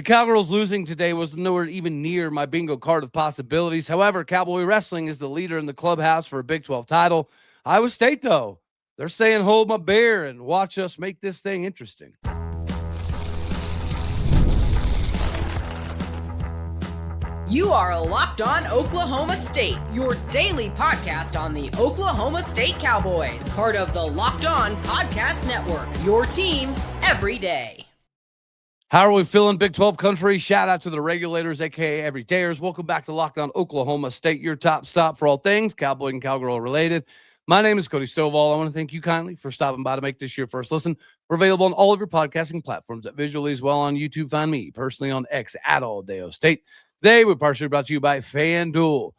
The Cowgirls losing today was nowhere even near my bingo card of possibilities. However, Cowboy Wrestling is the leader in the clubhouse for a Big 12 title. Iowa State, though, they're saying hold my beer and watch us make this thing interesting. You are Locked On Oklahoma State, your daily podcast on the Oklahoma State Cowboys, part of the Locked On Podcast Network, your team every day. How are we feeling, Big 12 country? Shout out to the regulators, a.k.a. everydayers. Welcome back to Locked On Oklahoma State, your top stop for all things Cowboy and Cowgirl related. My name is Cody Stovall. I want to thank you kindly for stopping by to make this your first listen. We're available on all of your podcasting platforms, visually as well on YouTube. Find me personally on X at All-Day State. Today, we're partially brought to you by FanDuel.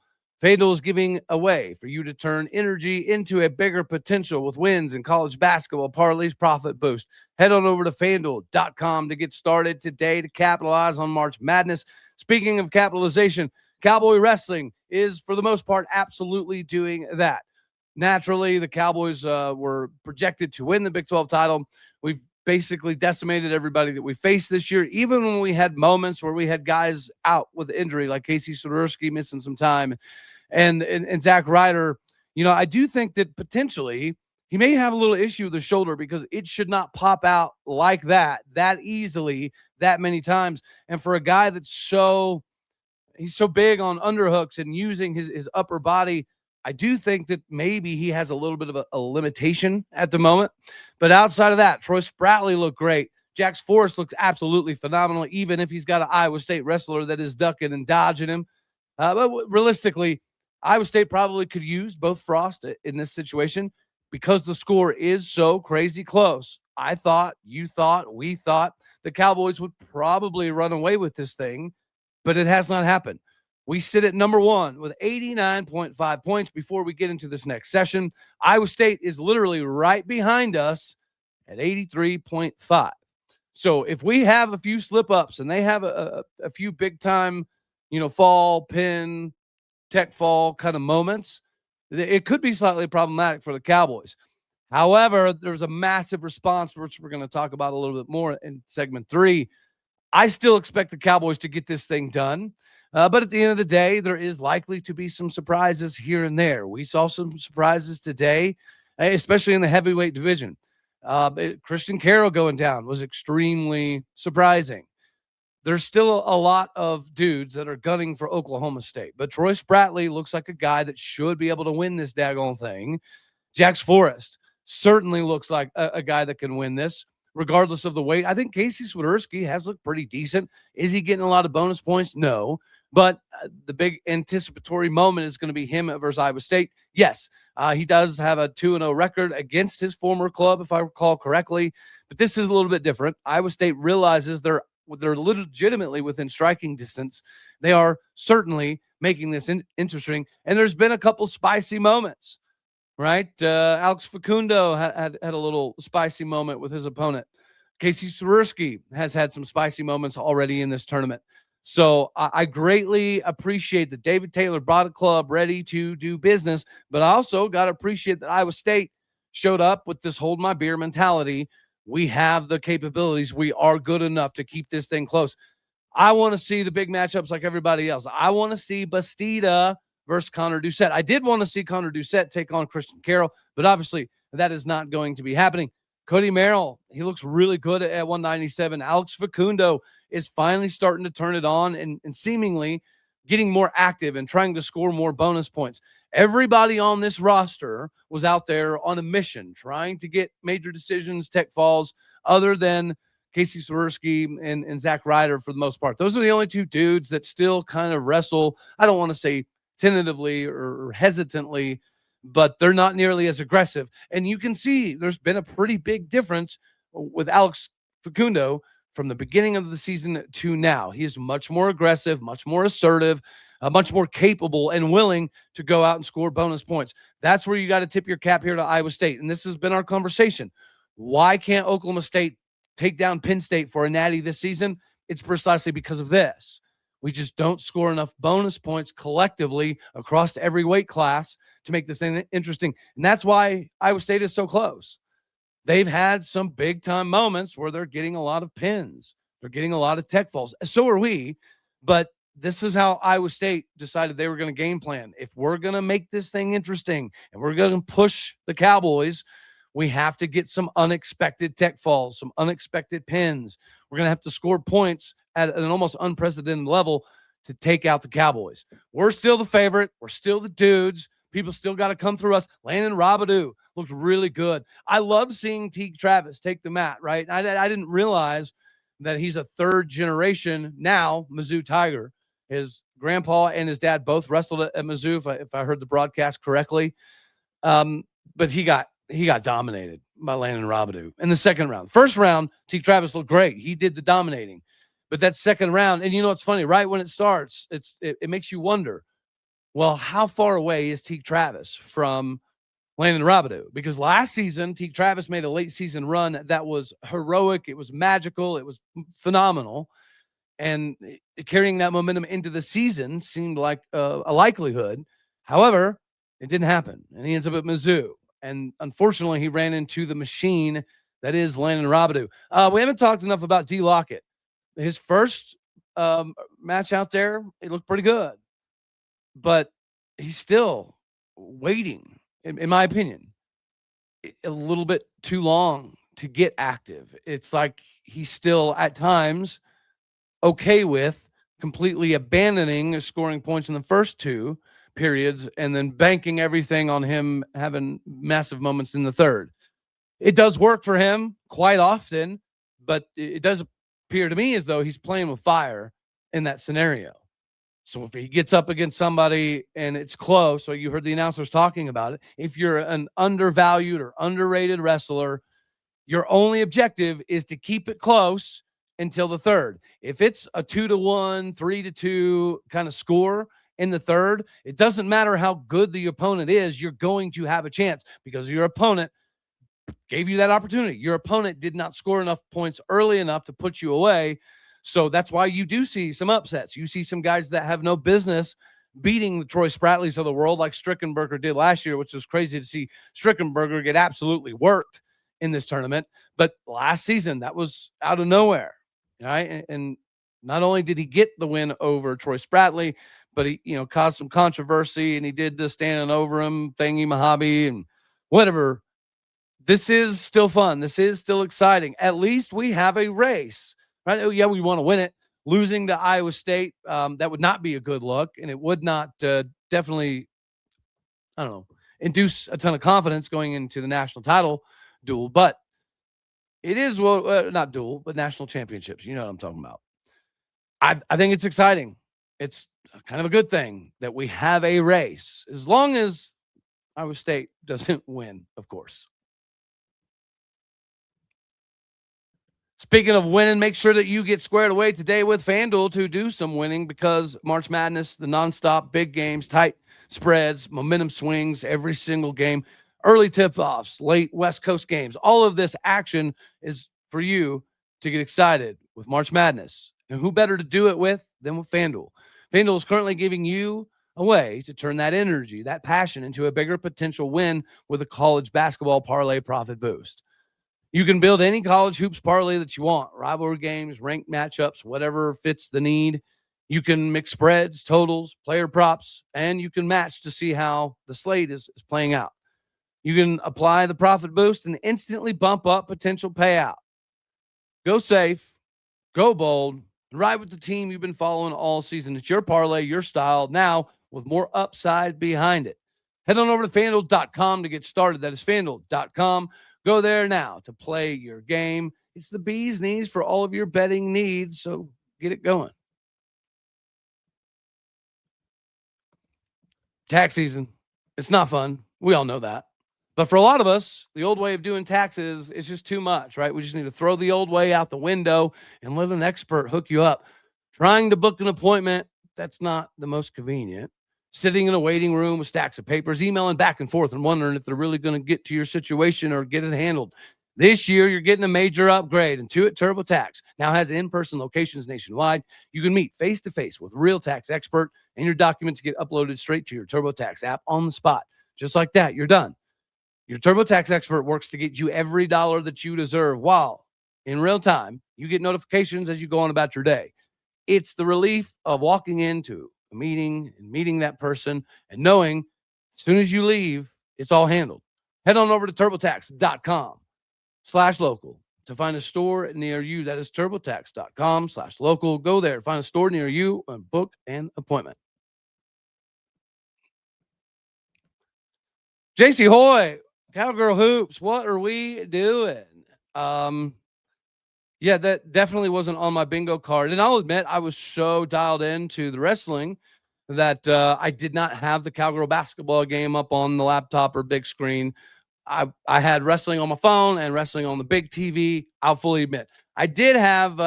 FanDuel is giving away for you to turn energy into a bigger potential with wins in college basketball parlays profit boost. Head on over to FanDuel.com to get started today to capitalize on March Madness. Speaking of capitalization, Cowboy Wrestling is, for the most part, absolutely doing that. Naturally, the Cowboys were projected to win the Big 12 title. We've basically decimated everybody that we faced this year, even when we had moments where we had guys out with injury, like Casey Swiderski missing some time, and Zack Ryder. You know, I do think that potentially he may have a little issue with the shoulder because it should not pop out like that easily, that many times. And for a guy that's he's so big on underhooks and using his upper body, I do think that maybe he has a little bit of a limitation at the moment. But outside of that, Troy Spratly looked great. Jax Forrest looks absolutely phenomenal, even if he's got an Iowa State wrestler that is ducking and dodging him. But realistically, Iowa State probably could use both Frost in this situation because the score is so crazy close. I thought, you thought, we thought the Cowboys would probably run away with this thing, but it has not happened. We sit at number one with 89.5 points before we get into this next session. Iowa State is literally right behind us at 83.5. So if we have a few slip-ups and they have a few big-time, fall, pin, tech fall kind of moments, it could be slightly problematic for the Cowboys. However, there's a massive response, which we're going to talk about a little bit more in segment 3. I still expect the Cowboys to get this thing done. But at the end of the day, there is likely to be some surprises here and there. We saw some surprises today, especially in the heavyweight division. Christian Carroll going down was extremely surprising. There's still a lot of dudes that are gunning for Oklahoma State, but Troy Spratly looks like a guy that should be able to win this daggone thing. Jax Forrest certainly looks like a guy that can win this, regardless of the weight. I think Casey Swiderski has looked pretty decent. Is he getting a lot of bonus points? No. But the big anticipatory moment is going to be him versus Iowa State. Yes, he does have a 2-0 record against his former club, if I recall correctly. But this is a little bit different. Iowa State realizes they're legitimately within striking distance. They are certainly making this interesting. And there's been a couple spicy moments, right? Alex Facundo had a little spicy moment with his opponent. Casey Swiderski has had some spicy moments already in this tournament. So I greatly appreciate that David Taylor brought a club ready to do business, but I also got to appreciate that Iowa State showed up with this hold my beer mentality. We have the capabilities. We are good enough to keep this thing close. I want to see the big matchups like everybody else. I want to see Bastida versus Konner Doucet. I did want to see Konner Doucet take on Christian Carroll, but obviously that is not going to be happening. Cody Merrill, he looks really good at 197. Alex Facundo is finally starting to turn it on and seemingly getting more active and trying to score more bonus points. Everybody on this roster was out there on a mission, trying to get major decisions, tech falls, other than Casey Swiderski and Zack Ryder for the most part. Those are the only two dudes that still kind of wrestle. I don't want to say tentatively or hesitantly, but they're not nearly as aggressive. And you can see there's been a pretty big difference with Alex Facundo from the beginning of the season to now. He is much more aggressive, much more assertive, much more capable and willing to go out and score bonus points. That's where you got to tip your cap here to Iowa State. And this has been our conversation. Why can't Oklahoma State take down Penn State for a natty this season? It's precisely because of this. We just don't score enough bonus points collectively across every weight class to make this thing interesting. And that's why Iowa State is so close. They've had some big-time moments where they're getting a lot of pins. They're getting a lot of tech falls. So are we. But this is how Iowa State decided they were going to game plan. If we're going to make this thing interesting and we're going to push the Cowboys, we have to get some unexpected tech falls, some unexpected pins. We're going to have to score points at an almost unprecedented level to take out the Cowboys. We're still the favorite. We're still the dudes. People still got to come through us. Landon Robidoux looked really good. I love seeing Teague Travis take the mat, right? I didn't realize that he's a third generation now Mizzou Tiger. His grandpa and his dad both wrestled at Mizzou, if I heard the broadcast correctly. But he got dominated by Landon Robidoux in the second round. First round, Teague Travis looked great. He did the dominating. But that second round, and you know, it's funny, right when it starts, it makes you wonder, well, how far away is Teague Travis from Landon Robidoux? Because last season, Teague Travis made a late season run that was heroic. It was magical. It was phenomenal. And carrying that momentum into the season seemed like a likelihood. However, it didn't happen. And he ends up at Mizzou. And unfortunately, he ran into the machine that is Landon Robidoux. We haven't talked enough about D. Lockett. His first match out there, it looked pretty good. But he's still waiting, in my opinion, a little bit too long to get active. It's like he's still, at times, okay with completely abandoning scoring points in the first two periods and then banking everything on him having massive moments in the third. It does work for him quite often, but it does appear to me as though he's playing with fire in that scenario. So if he gets up against somebody and it's close, so you heard the announcers talking about it, if you're an undervalued or underrated wrestler, your only objective is to keep it close until the third. If it's a 2-1, 3-2 kind of score in the third, it doesn't matter how good the opponent is, you're going to have a chance because your opponent gave you that opportunity. Your opponent did not score enough points early enough to put you away. So that's why you do see some upsets. You see some guys that have no business beating the Troy Spratlys of the world like Strickenberger did last year, which was crazy to see Strickenberger get absolutely worked in this tournament. But last season, that was out of nowhere, right? And not only did he get the win over Troy Spratley, but he, caused some controversy, and he did the standing over him, thingy Mojave, and whatever. This is still fun. This is still exciting. At least we have a race. Right? Oh, yeah, we want to win it. Losing to Iowa State, that would not be a good look, and it would not definitely, induce a ton of confidence going into the national title duel. But it is, not duel, but national championships. You know what I'm talking about. I think it's exciting. It's kind of a good thing that we have a race, as long as Iowa State doesn't win, of course. Speaking of winning, make sure that you get squared away today with FanDuel to do some winning, because March Madness, the nonstop big games, tight spreads, momentum swings every single game, early tip-offs, late West Coast games. All of this action is for you to get excited with March Madness. And who better to do it with than with FanDuel? FanDuel is currently giving you a way to turn that energy, that passion, into a bigger potential win with a college basketball parlay profit boost. You can build any college hoops parlay that you want, rivalry games, ranked matchups, whatever fits the need. You can mix spreads, totals, player props, and you can match to see how the slate is playing out. You can apply the profit boost and instantly bump up potential payout. Go safe, go bold, and ride with the team you've been following all season. It's your parlay, your style, now with more upside behind it. Head on over to FanDuel.com to get started. That is FanDuel.com. Go there now to play your game. It's the bee's knees for all of your betting needs, so get it going. Tax season. It's not fun. We all know that. But for a lot of us, the old way of doing taxes is just too much, right? We just need to throw the old way out the window and let an expert hook you up. Trying to book an appointment, that's not the most convenient. Sitting in a waiting room with stacks of papers, emailing back and forth and wondering if they're really going to get to your situation or get it handled. This year, you're getting a major upgrade. Intuit TurboTax now has in-person locations nationwide. You can meet face-to-face with a real tax expert, and your documents get uploaded straight to your TurboTax app on the spot. Just like that, you're done. Your TurboTax expert works to get you every dollar that you deserve, while in real time, You get notifications as you go on about your day. It's the relief of walking into a meeting and meeting that person and knowing as soon as you leave, it's all handled. Head on over to turbotax.com/local to find a store near you. That is turbotax.com/local. Go there, find a store near you, and book an appointment. JC Hoy, Cowgirl Hoops, what are we doing? Yeah, that definitely wasn't on my bingo card. And I'll admit, I was so dialed into the wrestling that I did not have the Cowgirl basketball game up on the laptop or big screen. I had wrestling on my phone and wrestling on the big TV. I'll fully admit. I did have,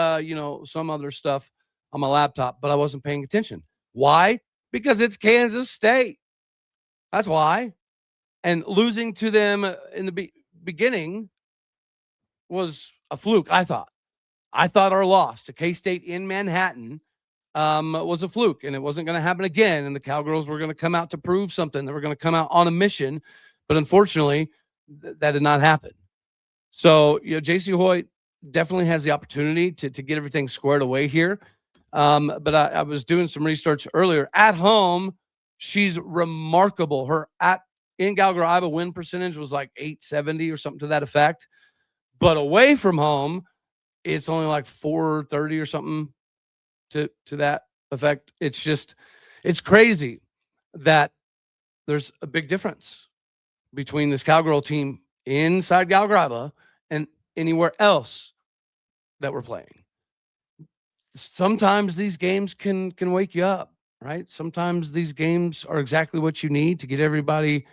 some other stuff on my laptop, but I wasn't paying attention. Why? Because it's Kansas State. That's why. And losing to them in the beginning was a fluke, I thought. I thought our loss to K-State in Manhattan was a fluke, and it wasn't going to happen again. And the Cowgirls were going to come out to prove something. They were going to come out on a mission. But unfortunately, that did not happen. So, JC Hoyt definitely has the opportunity to get everything squared away here. But I was doing some research earlier. At home, she's remarkable. Her in Cowgirl, Iowa win percentage was like 870 or something to that effect. But away from home, it's only like 430 or something to that effect. It's crazy that there's a big difference between this Cowgirl team inside Cowgirl and anywhere else that we're playing. Sometimes these games can wake you up, right? Sometimes these games are exactly what you need to get everybody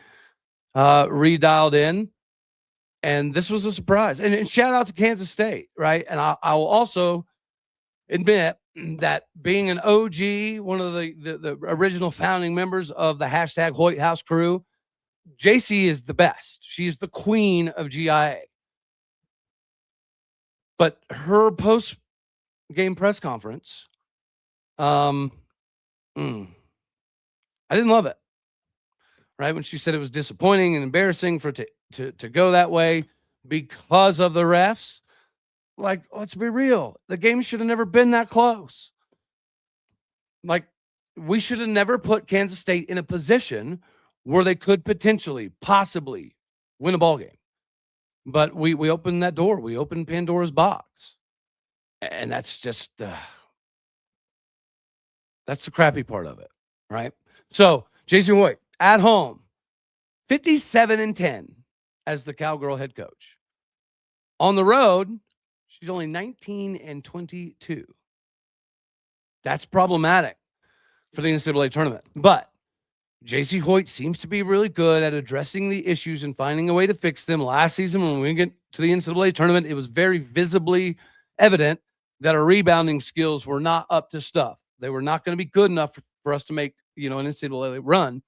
redialed in. And this was a surprise. And shout out to Kansas State, right? And I will also admit that being an OG, one of the original founding members of the hashtag Hoyt House crew, JC is the best. She's the queen of GIA. But her post-game press conference, I didn't love it. Right? When she said it was disappointing and embarrassing for it to go that way because of the refs. Like, let's be real. The game should have never been that close. Like, we should have never put Kansas State in a position where they could possibly win a ball game. But we opened that door. We opened Pandora's box. And that's just that's the crappy part of it, right? So, Jason Hoyt at home, 57-10 as the Cowgirl head coach. On the road, she's only 19-22. That's problematic for the NCAA tournament. But JC Hoyt seems to be really good at addressing the issues and finding a way to fix them. Last season, when we get to the NCAA tournament, it was very visibly evident that our rebounding skills were not up to stuff. They were not going to be good enough for us to make, an NCAA run.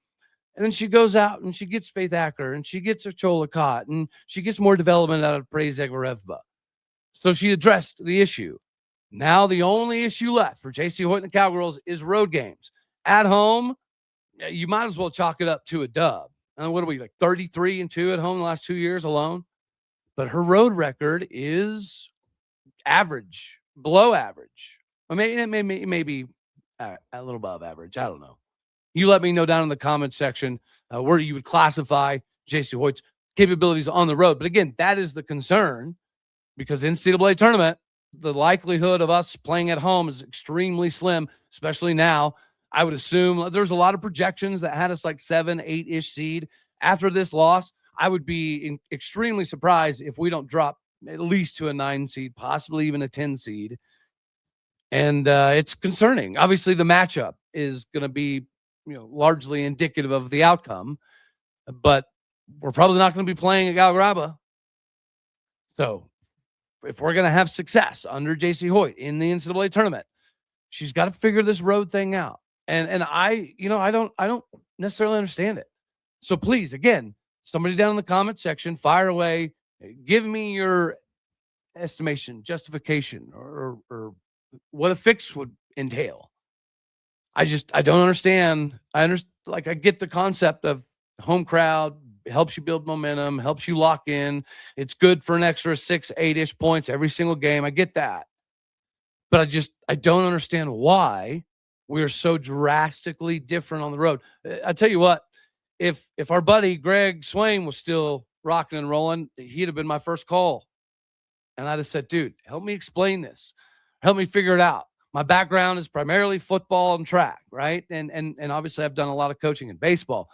And then she goes out and she gets Faith Acker and she gets Ochoa Cott and she gets more development out of Praise Egorevba. So she addressed the issue. Now the only issue left for JC Hoyt and the Cowgirls is road games. At home, you might as well chalk it up to a dub. And what are we, like 33-2 at home the last 2 years alone? But her road record is average, below average. I mean, it may be a little above average. I don't know. You let me know down in the comment section where you would classify JC Hoyt's capabilities on the road. But again, that is the concern because NCAA tournament, the likelihood of us playing at home is extremely slim, especially now. I would assume there's a lot of projections that had us like 7, 8-ish seed. After this loss, I would be extremely surprised if we don't drop at least to a 9 seed, possibly even a 10 seed. And it's concerning. Obviously, the matchup is going to be largely indicative of the outcome, but we're probably not going to be playing at Galgraba. So if we're going to have success under JC Hoyt in the NCAA tournament, she's got to figure this road thing out. And I don't necessarily understand it. So please, again, somebody down in the comment section, fire away, give me your estimation, justification, or what a fix would entail. I don't understand. I get the concept of home crowd, helps you build momentum, helps you lock in. It's good for an extra 6, 8-ish points every single game. I get that. But I don't understand why we are so drastically different on the road. I tell you what, if our buddy Greg Swain was still rocking and rolling, he'd have been my first call. And I'd have said, dude, help me explain this. Help me figure it out. My background is primarily football and track, right? And obviously I've done a lot of coaching in baseball.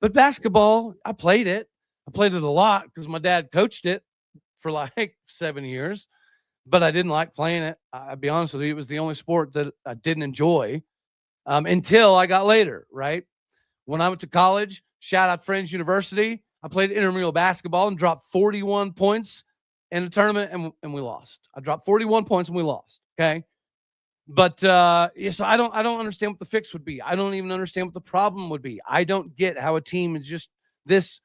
But basketball, I played it. I played it a lot because my dad coached it for like 7 years. But I didn't like playing it. I'll be honest with you. It was the only sport that I didn't enjoy until I got later, right? When I went to college, shout out Friends University, I played intramural basketball and dropped 41 points in a tournament, and we lost. I dropped 41 points and we lost, okay? But yeah, so I don't understand what the fix would be. I don't even understand what the problem would be. I don't get how a team is just this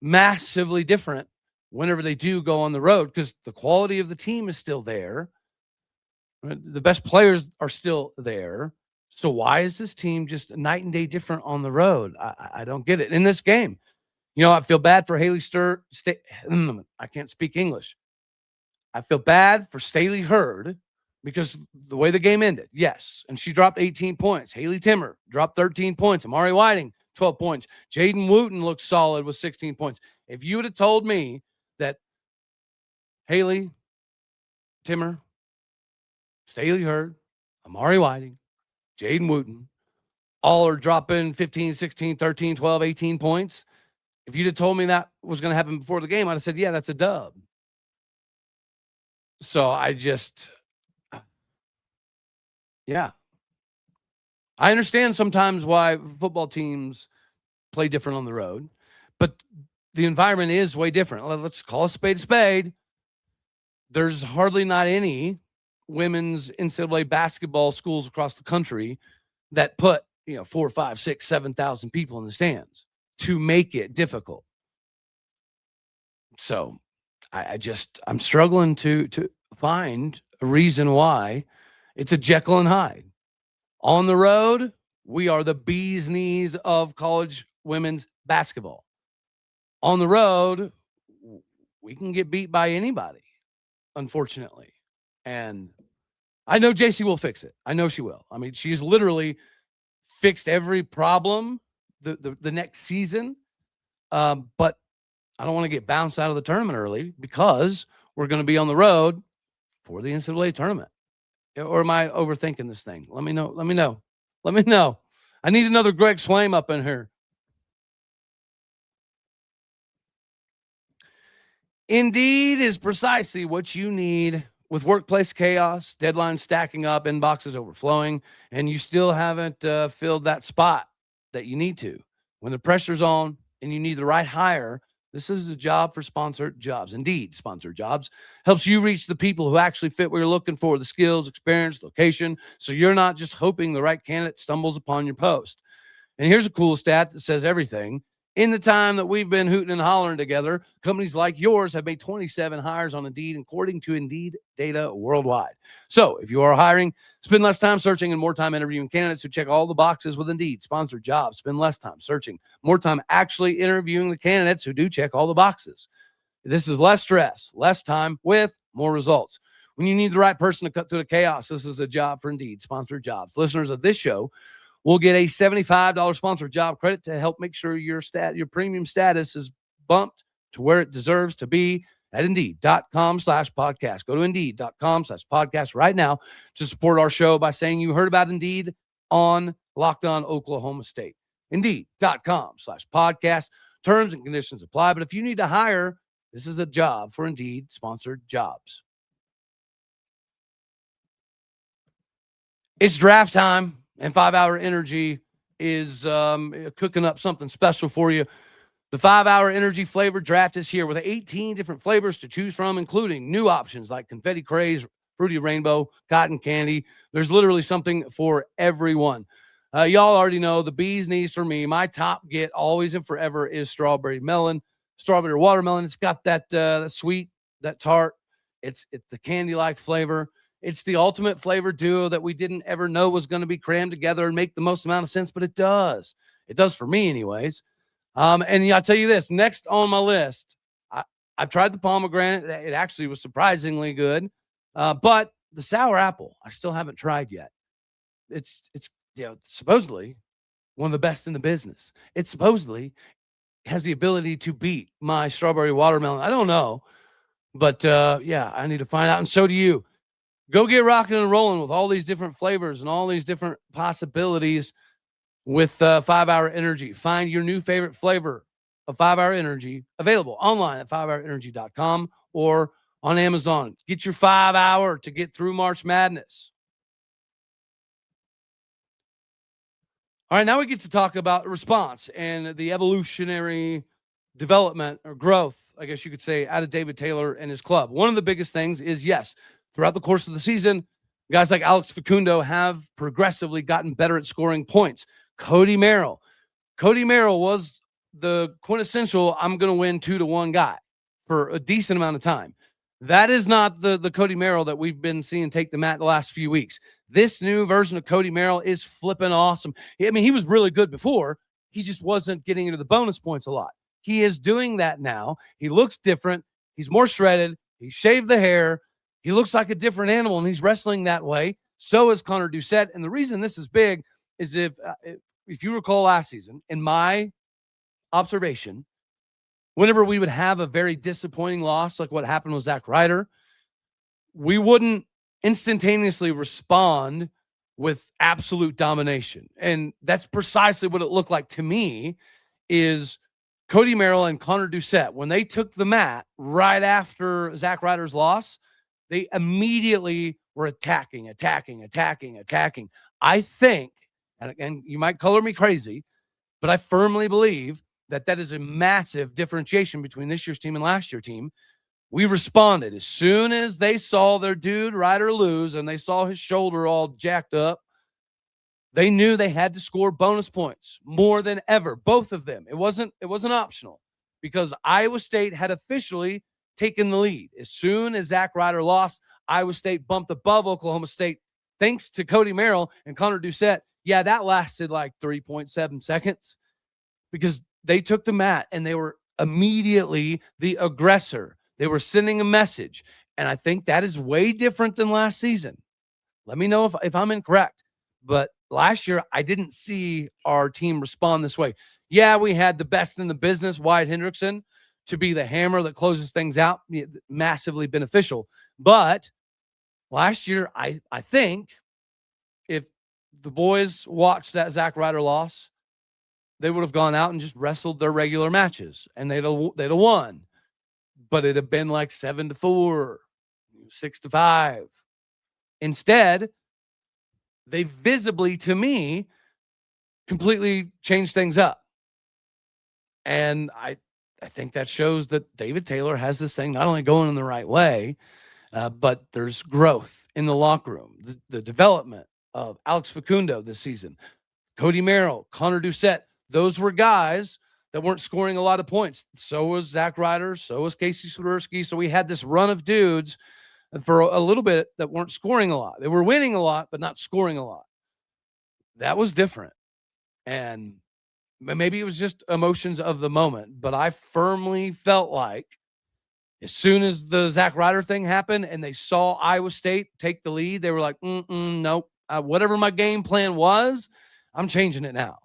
massively different whenever they do go on the road, because the quality of the team is still there. The best players are still there. So why is this team just night and day different on the road? I don't get it. In this game, I feel bad for Haley I can't speak English. I feel bad for Staley Hurd because the way the game ended, yes. And she dropped 18 points. Haley Timmer dropped 13 points. Amari Whiting, 12 points. Jaden Wooten looked solid with 16 points. If you would have told me that Haley Timmer, Staley Hurd, Amari Whiting, Jaden Wooten, all are dropping 15, 16, 13, 12, 18 points. If you'd have told me that was going to happen before the game, I'd have said, yeah, that's a dub. So yeah. I understand sometimes why football teams play different on the road, but the environment is way different. Let's call a spade a spade. There's hardly not any women's NCAA basketball schools across the country that put 4, 5, 6, 7,000 people in the stands to make it difficult. So I'm struggling to find a reason why it's a Jekyll and Hyde. On the road, we are the bee's knees of college women's basketball. On the road, we can get beat by anybody, unfortunately. And I know JC will fix it. I know she will. I mean, she's literally fixed every problem the next season. But I don't want to get bounced out of the tournament early because we're going to be on the road for the NCAA tournament. Or am I overthinking this thing? Let me know. I need another Greg Swaim up in here. Indeed is precisely what you need with workplace chaos, deadlines stacking up, inboxes overflowing, and you still haven't filled that spot that you need to. When the pressure's on and you need the right hire, this is a job for sponsored jobs. Indeed, sponsored jobs helps you reach the people who actually fit what you're looking for, the skills, experience, location, so you're not just hoping the right candidate stumbles upon your post. And here's a cool stat that says everything. In the time that we've been hooting and hollering together, companies like yours have made 27 hires on Indeed, according to Indeed data worldwide. So if you are hiring, spend less time searching and more time interviewing candidates who check all the boxes with Indeed. Sponsored jobs, spend less time searching, more time actually interviewing the candidates who do check all the boxes. This is less stress, less time with more results. When you need the right person to cut through the chaos, this is a job for Indeed. Sponsored jobs. Listeners of this show will get a $75 sponsored job credit to help make sure your premium status is bumped to where it deserves to be at Indeed.com/podcast. Go to Indeed.com/podcast right now to support our show by saying you heard about Indeed on Locked On Oklahoma State. Indeed.com/podcast. Terms and conditions apply. But if you need to hire, this is a job for Indeed sponsored jobs. It's draft time. And 5 Hour Energy is cooking up something special for you. The 5 Hour Energy Flavor Draft is here with 18 different flavors to choose from, including new options like Confetti Craze, Fruity Rainbow, Cotton Candy. There's literally something for everyone. Y'all already know the bee's knees for me. My top get always and forever is strawberry watermelon. It's got that sweet, that tart. It's the candy-like flavor. It's the ultimate flavor duo that we didn't ever know was going to be crammed together and make the most amount of sense, but it does. It does for me anyways. And I'll tell you this, next on my list, I've tried the pomegranate. It actually was surprisingly good. But the sour apple, I still haven't tried yet. It's supposedly one of the best in the business. It supposedly has the ability to beat my strawberry watermelon. I don't know, but yeah, I need to find out, and so do you. Go get rocking and rolling with all these different flavors and all these different possibilities with 5 Hour Energy. Find your new favorite flavor of 5 Hour Energy available online at 5hourenergy.com or on Amazon. Get your 5 hour to get through March Madness. All right, now we get to talk about response and the evolutionary development or growth, I guess you could say, out of David Taylor and his club. One of the biggest things is, yes, throughout the course of the season, guys like Alex Facundo have progressively gotten better at scoring points. Cody Merrill was the quintessential I'm going to win 2-1 guy for a decent amount of time. That is not the Cody Merrill that we've been seeing take the mat the last few weeks. This new version of Cody Merrill is flipping awesome. I mean, he was really good before. He just wasn't getting into the bonus points a lot. He is doing that now. He looks different. He's more shredded. He shaved the hair. He looks like a different animal, and he's wrestling that way. So is Konner Doucet. And the reason this is big is if you recall last season, in my observation, whenever we would have a very disappointing loss, like what happened with Zack Ryder, we wouldn't instantaneously respond with absolute domination. And that's precisely what it looked like to me is Cody Merrill and Konner Doucet. When they took the mat right after Zack Ryder's loss, they immediately were attacking. I think, and you might color me crazy, but I firmly believe that is a massive differentiation between this year's team and last year's team. We responded as soon as they saw their dude Ryder lose and they saw his shoulder all jacked up. They knew they had to score bonus points more than ever, both of them. It wasn't optional because Iowa State had officially taken the lead. As soon as Zack Ryder lost, Iowa State bumped above Oklahoma State thanks to Cody Merrill and Konner Doucet. Yeah, that lasted like 3.7 seconds because they took the mat and they were immediately the aggressor. They were sending a message. And I think that is way different than last season. Let me know if I'm incorrect. But last year, I didn't see our team respond this way. Yeah, we had the best in the business, Wyatt Hendrickson, to be the hammer that closes things out, massively beneficial. But last year, I think if the boys watched that Zack Ryder loss, they would have gone out and just wrestled their regular matches, and they'd have won. But it'd have been like 7-4, 6-5. Instead, they visibly, to me, completely changed things up. And I think that shows that David Taylor has this thing not only going in the right way, but there's growth in the locker room. The development of Alex Facundo this season, Cody Merrill, Konner Doucet, those were guys that weren't scoring a lot of points. So was Zack Ryder. So was Casey Swiderski. So we had this run of dudes for a little bit that weren't scoring a lot. They were winning a lot, but not scoring a lot. That was different. And maybe it was just emotions of the moment, but I firmly felt like as soon as the Zack Ryder thing happened and they saw Iowa State take the lead, they were like, nope. Whatever my game plan was, I'm changing it now.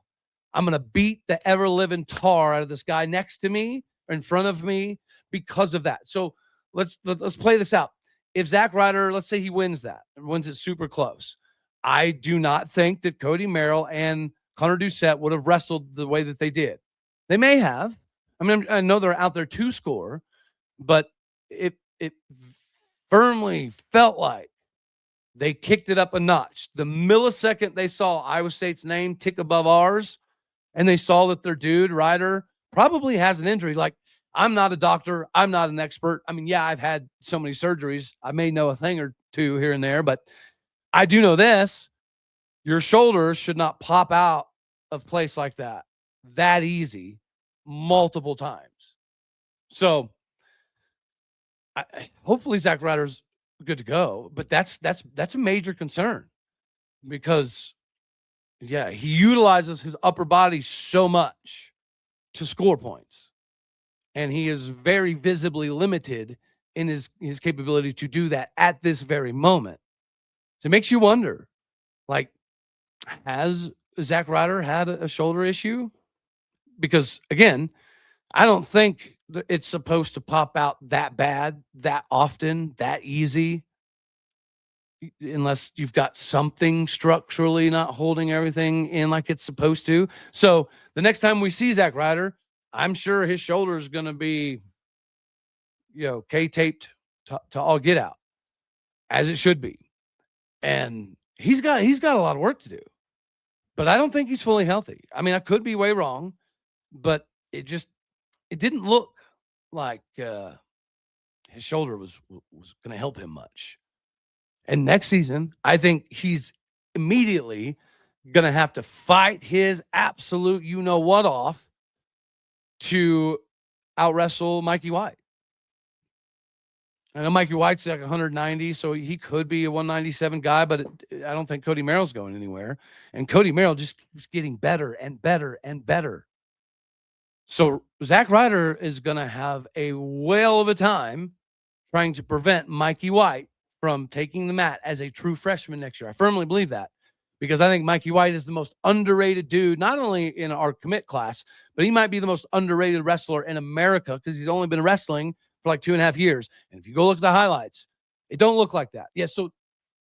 I'm going to beat the ever-living tar out of this guy next to me or in front of me because of that. So let's play this out. If Zack Ryder, let's say he wins that and wins it super close, I do not think that Cody Merrill and Konner Doucet would have wrestled the way that they did. They may have. I mean, I know they're out there to score, but it firmly felt like they kicked it up a notch. The millisecond they saw Iowa State's name tick above ours, and they saw that their dude, Ryder, probably has an injury. Like, I'm not a doctor. I'm not an expert. I mean, yeah, I've had so many surgeries. I may know a thing or two here and there, but I do know this. Your shoulders should not pop out of place like that easy multiple times. So hopefully Zack Ryder's good to go, but that's a major concern because yeah, he utilizes his upper body so much to score points, and he is very visibly limited in his capability to do that at this very moment. So it makes you wonder, like, has Zack Ryder had a shoulder issue? Because again, I don't think it's supposed to pop out that bad, that often, that easy, unless you've got something structurally not holding everything in like it's supposed to. So the next time we see Zack Ryder, I'm sure his shoulder is going to be, K-taped to all get out, as it should be. And he's got a lot of work to do, but I don't think he's fully healthy. I mean, I could be way wrong, but it didn't look like his shoulder was going to help him much. And next season, I think he's immediately going to have to fight his absolute you-know-what off to out-wrestle Mikey White. I know Mikey White's like 190, so he could be a 197 guy, but I don't think Cody Merrill's going anywhere. And Cody Merrill just keeps getting better and better and better. So Zack Ryder is going to have a whale of a time trying to prevent Mikey White from taking the mat as a true freshman next year. I firmly believe that, because I think Mikey White is the most underrated dude, not only in our commit class, but he might be the most underrated wrestler in America because he's only been wrestling for like 2.5 years. And if you go look at the highlights, it don't look like that. Yeah, so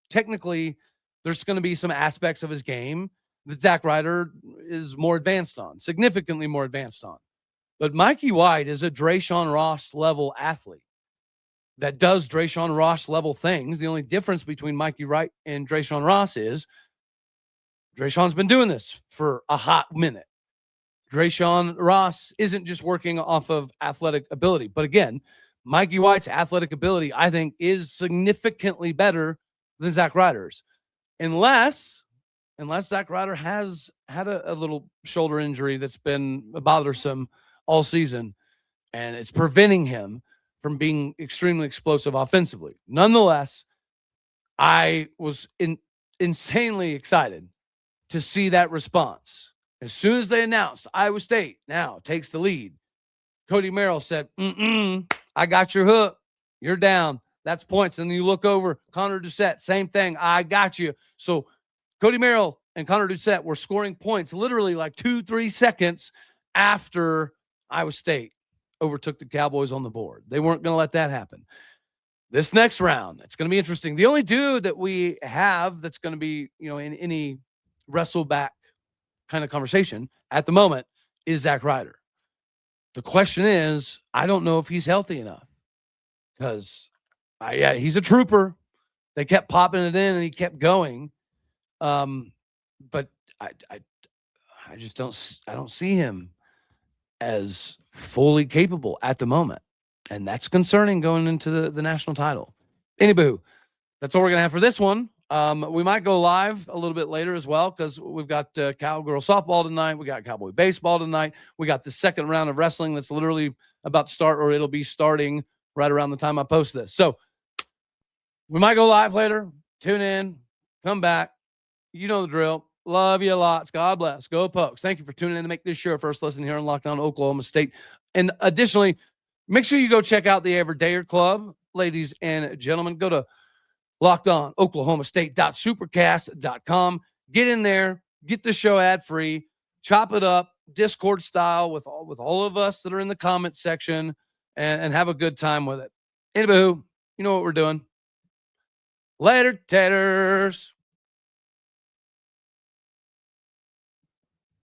technically there's going to be some aspects of his game that Zack Ryder is more advanced on, significantly more advanced on. But Mikey White is a Drayshawn Ross level athlete that does Drayshawn Ross level things. The only difference between Mikey White and Drayshawn Ross is Drayshawn's been doing this for a hot minute. Drayshawn Ross isn't just working off of athletic ability. But again, Mikey White's athletic ability, I think, is significantly better than Zack Ryder's. Unless Zack Ryder has had a little shoulder injury that's been bothersome all season, and it's preventing him from being extremely explosive offensively. Nonetheless, I was insanely excited to see that response. As soon as they announced Iowa State now takes the lead, Cody Merrill said, I got your hook. You're down. That's points. And then you look over, Konner Doucet, same thing. I got you. So Cody Merrill and Konner Doucet were scoring points literally like 2-3 seconds after Iowa State overtook the Cowboys on the board. They weren't going to let that happen. This next round, it's going to be interesting. The only dude that we have that's going to be, in any wrestle back kind of conversation at the moment is Zack Ryder. The question is, I don't know if he's healthy enough, because he's a trooper. They kept popping it in and he kept going. But I just don't see him as fully capable at the moment. And that's concerning going into the national title. Anywho, that's all we're going to have for this one. We might go live a little bit later as well, because we've got Cowgirl softball tonight. We got Cowboy baseball tonight. We got the second round of wrestling that's literally about to start, or it'll be starting right around the time I post this. So we might go live later. Tune in, come back. You know the drill. Love you lots. God bless. Go Pokes. Thank you for tuning in to make this your first listen here on Lockdown Oklahoma State. And additionally, make sure you go check out the Everydayer Club, ladies and gentlemen. Go to LockedOnOklahomaState.supercast.com. Get in there, get the show ad free, chop it up Discord style with all of us that are in the comments section, and have a good time with it. Anywho, you know what we're doing. Later, taters.